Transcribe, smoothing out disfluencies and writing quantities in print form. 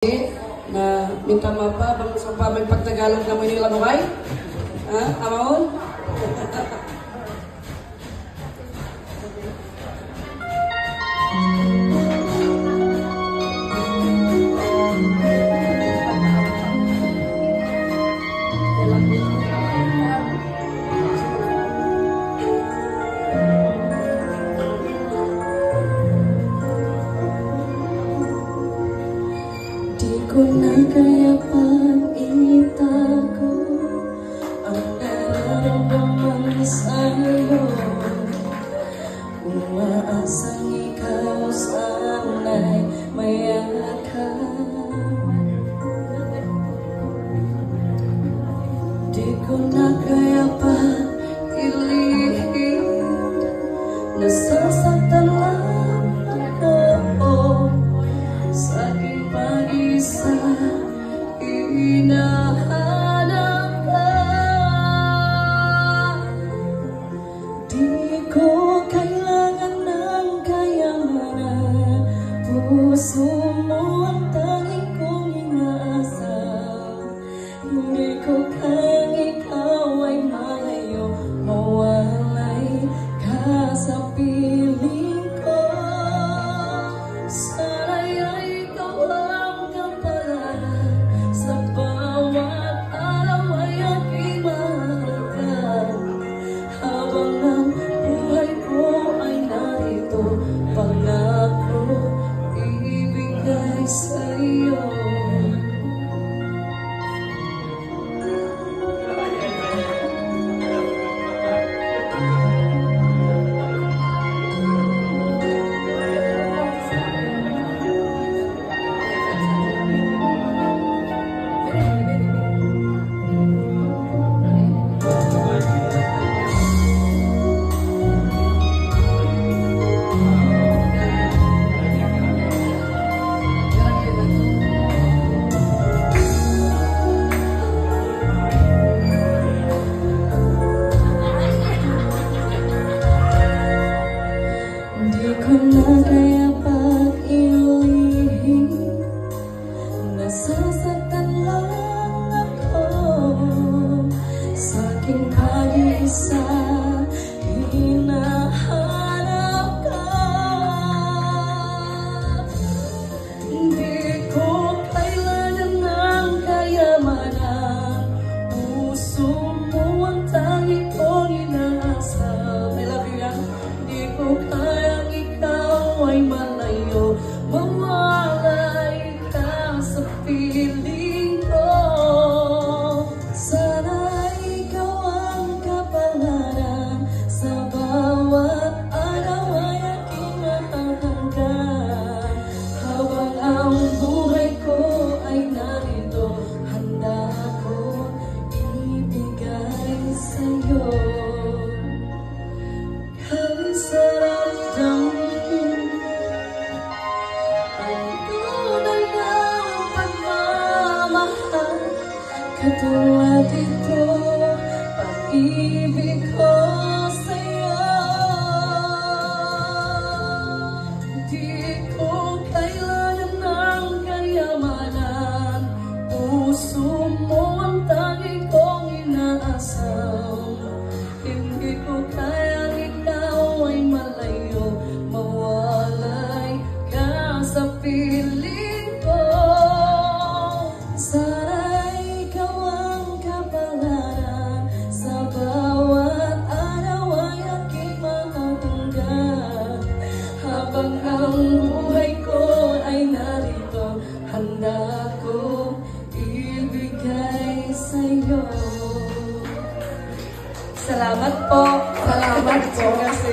na minta mapa bang sa pamay pagtagalog na Manila mo kay? Ha? Amaon? Di ko na kaya pag-itago ang nararamdaman sa'yo. Umaasang ikaw sana'y mayakap. Di ko na kaya pag-ilihim, nasasaktan lang ako sa aking pag-isa. Hinahanap ka. Di ko kailangan ng kayamanan, puso mo ang tanging kong inaasam. Hindi ko kayang ikaw ay malayo, mawalay ka sa piling ko. Sana'y ay ikaw ang kapalaran, sa bawat araw ay aking mahalagahan. Habang ang buhay ko ay narito, pangako ibigay sa'yo. Di ko na kaya pag-ilihim, nasasaktan lang ako sa aking pag-isa. Hinahanap ka. Di ko kailangan ng kayamanan, puso mo ang tanging kong inaasam. I love you, yan. Di ko kayang ikaw ay malayo, mawalay ka sa piling ko. Sana ikaw ang kapalaran, sa bawat araw ay aking mahahanggan. Habang ang buhay ko ay narito, handa ko ibigay sa'yo. Kahit sarap damdamin ang tunay na pagmamahal, katulad ito, pag-ibig ko sa'yo. Di ko kailangan ng kayamanan, puso mo ang tanging kong inaasam. Hindi ko kayang ikaw ay malayo, mawalay ka sa piling ko. Sana ikaw ang kapalaran, sa bawat araw ay aking mahahanggan. Habang ang buhay ko ay narito, handa ko ibigay sa'yo. Salamat po. Salamat po kasi